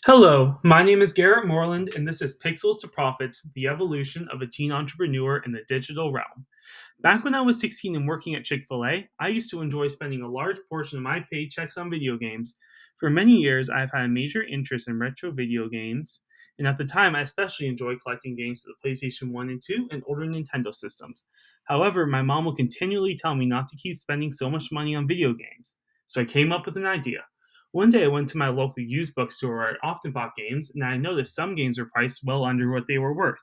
Hello, my name is Garrett Moreland, and this is Pixels to Profits, the evolution of a teen entrepreneur in the digital realm. Back when I was 16 and working at Chick fil A, I used to enjoy spending a large portion of my paychecks on video games. For many years, I've had a major interest in retro video games, and at the time, I especially enjoyed collecting games for the PlayStation 1 and 2 and older Nintendo systems. However, my mom would continually tell me not to keep spending so much money on video games. So I came up with an idea. One day I went to my local used bookstore where I often bought games, and I noticed some games were priced well under what they were worth.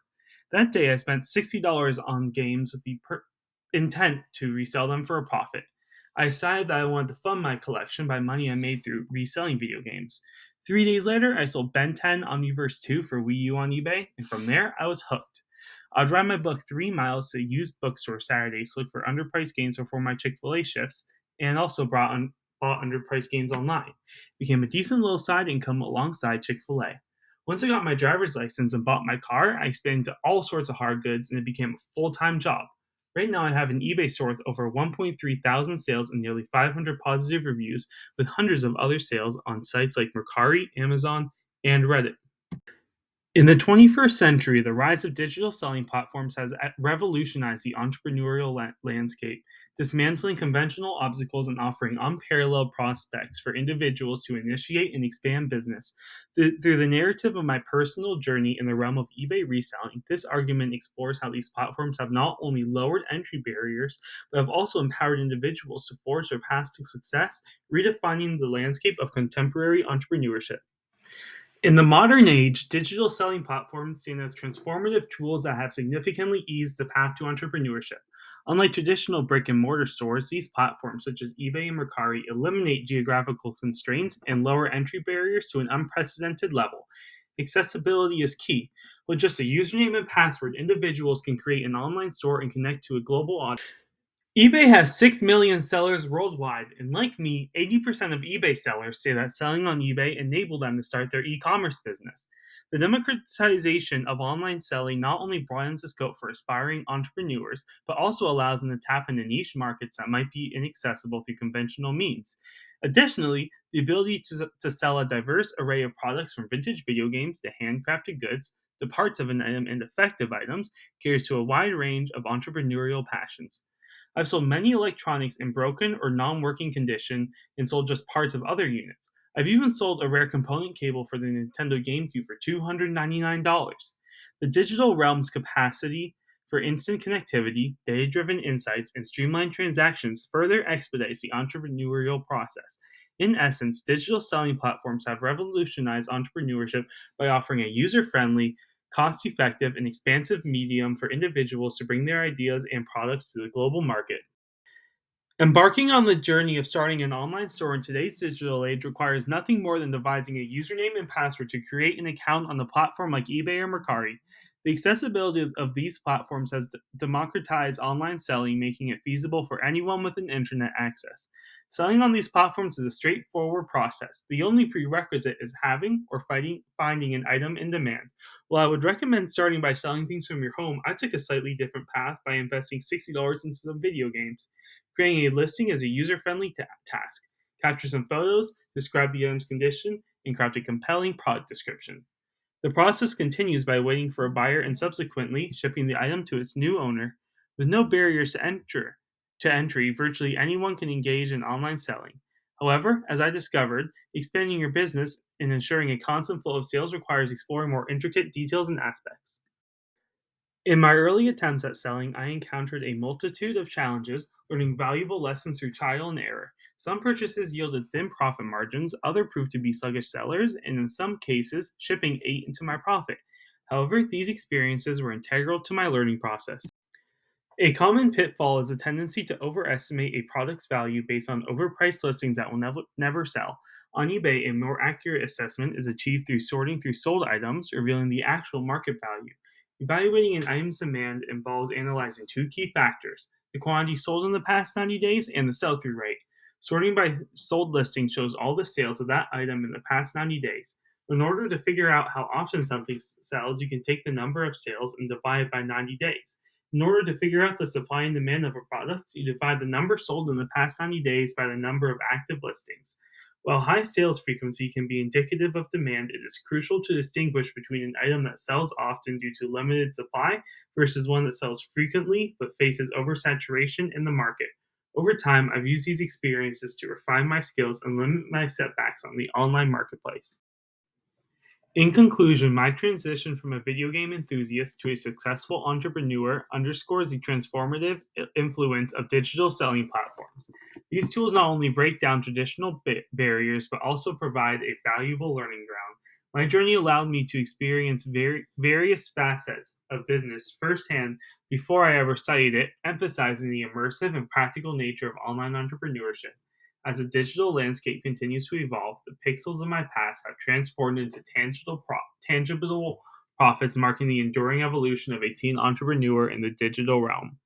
That day I spent $60 on games with the intent to resell them for a profit. I decided that I wanted to fund my collection by money I made through reselling video games. 3 days later, I sold Ben 10 Omniverse 2 for Wii U on eBay, and from there, I was hooked. I'd ride my book 3 miles to a used bookstore Saturdays to look for underpriced games before my Chick fil A shifts, and also bought underpriced games online. It became a decent little side income alongside Chick fil A. Once I got my driver's license and bought my car, I expanded into all sorts of hard goods and it became a full time job. Right now, I have an eBay store with over 1.3 thousand sales and nearly 500 positive reviews, with hundreds of other sales on sites like Mercari, Amazon, and Reddit. In the 21st century, the rise of digital selling platforms has revolutionized the entrepreneurial landscape, dismantling conventional obstacles and offering unparalleled prospects for individuals to initiate and expand business. Through the narrative of my personal journey in the realm of eBay reselling, this argument explores how these platforms have not only lowered entry barriers, but have also empowered individuals to forge their paths to success, redefining the landscape of contemporary entrepreneurship. In the modern age, digital selling platforms seen as transformative tools that have significantly eased the path to entrepreneurship. Unlike traditional brick and mortar stores, these platforms, such as eBay and Mercari, eliminate geographical constraints and lower entry barriers to an unprecedented level. Accessibility is key. With just a username and password, individuals can create an online store and connect to a global audience. eBay has 6 million sellers worldwide, and like me, 80% of eBay sellers say that selling on eBay enabled them to start their e commerce business. The democratization of online selling not only broadens the scope for aspiring entrepreneurs, but also allows them to tap into niche markets that might be inaccessible through conventional means. Additionally, the ability to sell a diverse array of products from vintage video games to handcrafted goods to parts of an item and defective items caters to a wide range of entrepreneurial passions. I've sold many electronics in broken or non working condition and sold just parts of other units. I've even sold a rare component cable for the Nintendo GameCube for $299. The digital realm's capacity for instant connectivity, data driven insights, and streamlined transactions further expedites the entrepreneurial process. In essence, digital selling platforms have revolutionized entrepreneurship by offering a user friendly, cost effective, and expansive medium for individuals to bring their ideas and products to the global market. Embarking on the journey of starting an online store in today's digital age requires nothing more than devising a username and password to create an account on a platform like eBay or Mercari. The accessibility of these platforms has democratized online selling, making it feasible for anyone with an internet access. Selling on these platforms is a straightforward process. The only prerequisite is having or finding an item in demand. While I would recommend starting by selling things from your home, I took a slightly different path by investing $60 into some video games. Creating a listing is a user-friendly task. Capture some photos, describe the item's condition, and craft a compelling product description. The process continues by waiting for a buyer and subsequently shipping the item to its new owner. With no barriers to entry, virtually anyone can engage in online selling. However, as I discovered, expanding your business and ensuring a constant flow of sales requires exploring more intricate details and aspects. In my early attempts at selling, I encountered a multitude of challenges, learning valuable lessons through trial and error. Some purchases yielded thin profit margins, others proved to be sluggish sellers, and in some cases, shipping ate into my profit. However, these experiences were integral to my learning process. A common pitfall is a tendency to overestimate a product's value based on overpriced listings that will never sell. On eBay, a more accurate assessment is achieved through sorting through sold items, revealing the actual market value. Evaluating an item's demand involves analyzing two key factors: the quantity sold in the past 90 days and the sell through rate. Sorting by sold listing shows all the sales of that item in the past 90 days. In order to figure out how often something sells, you can take the number of sales and divide it by 90 days. In order to figure out the supply and demand of a product, you divide the number sold in the past 90 days by the number of active listings. While high sales frequency can be indicative of demand, it is crucial to distinguish between an item that sells often due to limited supply versus one that sells frequently but faces oversaturation in the market. Over time, I've used these experiences to refine my skills and limit my setbacks on the online marketplace. In conclusion, my transition from a video game enthusiast to a successful entrepreneur underscores the transformative influence of digital selling platforms. These tools not only break down traditional barriers, but also provide a valuable learning ground. My journey allowed me to experience various facets of business firsthand before I ever studied it, emphasizing the immersive and practical nature of online entrepreneurship. As the digital landscape continues to evolve, the pixels of my past have transformed into tangible profits, marking the enduring evolution of a teen entrepreneur in the digital realm.